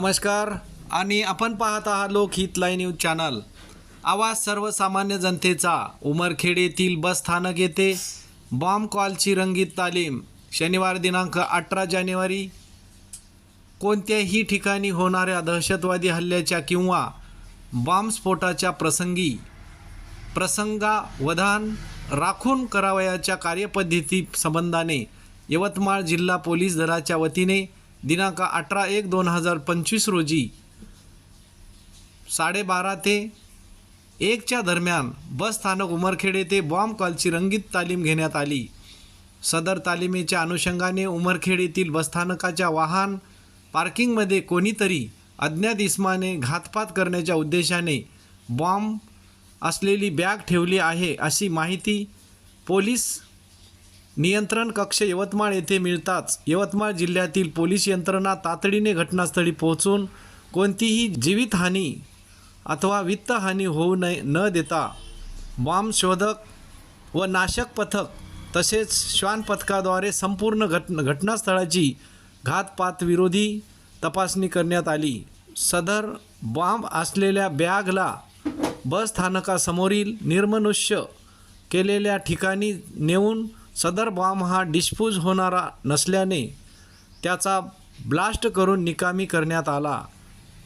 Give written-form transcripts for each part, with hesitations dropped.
नमस्कार आणि आपण पाहत आहात लोकहित लाईव्ह न्यूज चॅनल। आवाज सर्वसामान्य जनतेचा। उमरखेड येथील बस स्थानक येथे बॉम्ब कॉलची रंगीत तालीम। शनिवार दिनांक 18 जानेवारी कोणत्याही ठिकाणी होणाऱ्या दहशतवादी हल्ल्याच्या किंवा बॉम्बस्फोटाच्या प्रसंगावधान राखून करावयाच्या कार्यपद्धती संबंधाने यवतमाळ जिल्हा पोलीस दलाच्या वतीने दिनांक 18/1/2025 रोजी 12:30 ते 1च्या दरम्यान बस स्थानक उमरखेड येथे बॉम्ब कॉलची रंगीत तालीम घेण्यात आली। सदर तालिमेच्या अनुषंगाने उमरखेड येथील बसस्थानकाच्या वाहन पार्किंगमध्ये कोणीतरी अज्ञात इसमाने घातपात करण्याच्या उद्देशाने बॉम्ब असलेली बॅग ठेवली आहे अशी माहिती पोलीस नियंत्रण कक्ष यवतमाळ येथे मिळताच यवतमाळ जिल्ह्यातील पोलीस यंत्रणा तातडीने घटनास्थळी पोहोचून कोणतीही जीवितहानी अथवा वित्तहानी होऊ न देता बॉम्ब शोधक व नाशक पथक तसेच श्वान पथकाद्वारे संपूर्ण घटनास्थळाची घातपात विरोधी तपासणी करण्यात आली। सदर बॉम्ब असलेल्या बॅगला बस स्थानकासमोरील निर्मनुष्य केलेल्या ठिकाणी नेऊन सदर बॉम्ब हा डिस्पोज होणारा नसल्याने त्याचा ब्लास्ट करून निकामी करण्यात आला।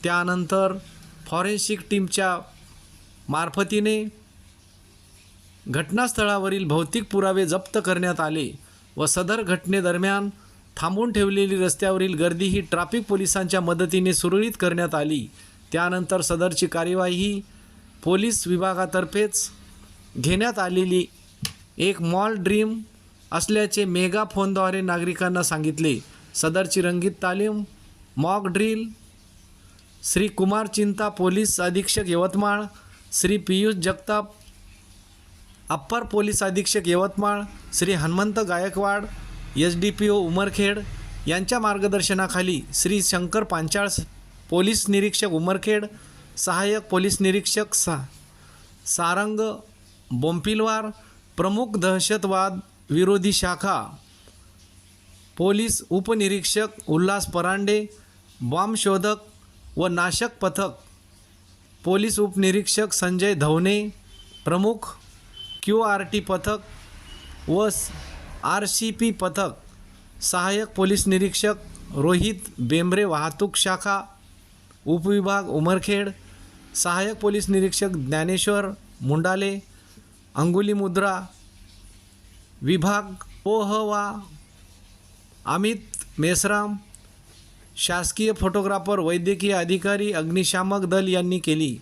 त्यानंतर फॉरेन्सिक टीमच्या मार्फतीने घटनास्थळावरील भौतिक पुरावे जप्त करण्यात आले व सदर घटनेदरम्यान थांबून ठेवलेली रस्त्यावरील गर्दी ही ट्रॅफिक पोलिसांच्या मदतीने सुरळीत करण्यात आली। त्यानंतर सदरची कार्यवाही पोलीस विभागातर्फेच घेण्यात आलेली एक मॉल ड्रीम असल्याचे मेगाफोनद्वारे नागरिकांना सांगितले। सदरची रंगीत तालीम मॉक ड्रिल श्री कुमार चिंता पोलीस अधीक्षक यवतमाळ, श्री पियुष जगताप अप्पर पोलीस अधीक्षक यवतमाळ, श्री हनुमंत गायकवाड SDPO उमरखेड यांच्या मार्गदर्शनाखाली श्री शंकर पांचाळ पोलीस निरीक्षक उमरखेड, सहाय्यक पोलीस निरीक्षक सारंग बोंपिलवार, प्रमुख दहशतवाद विरोधी शाखा पोलीस उपनिरीक्षक उल्हास परांडे, बॉम्ब शोधक व नाशक पथक पोलीस उपनिरीक्षक संजय धवने, प्रमुख QRT पथक व RCP पथक, सहाय्यक पोलीस निरीक्षक रोहित बेंबरे वाहतूक शाखा उपविभाग उमरखेड, सहाय्यक पोलीस निरीक्षक ज्ञानेश्वर मुंडाले अंगुली मुद्रा विभाग पोहवा अमित मेसराम, शासकीय फोटोग्राफर वैद्यकीय अधिकारी अग्निशामक दल यांनी केली।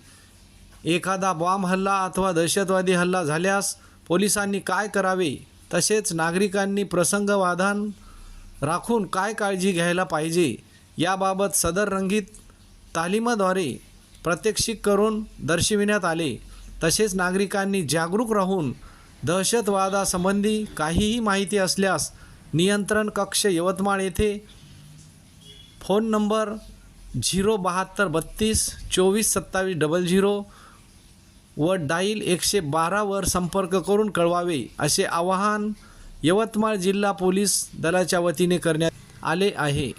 एखादा बॉम्ब हल्ला अथवा दहशतवादी हल्ला झाल्यास पोलिसांनी काय करावे तसेच नागरिकांनी प्रसंगावधान राखून काय काळजी घ्यायला पाहिजे याबाबत सदर रंगीत तालीमाद्वारे प्रात्यक्षिक करून दर्शविण्यात आले। तसेच नागरिकांनी जागरूक राहून दहशतवादासंबंधी काहीही माहिती असल्यास नियंत्रण कक्ष यवतमाळ येथे फोन नंबर 07232 24 27 00 व डाईल 112 वर संपर्क करून कळवावे असे आवाहन यवतमाळ जिल्हा पोलीस दलाच्या वतीने करण्यात आले आहे।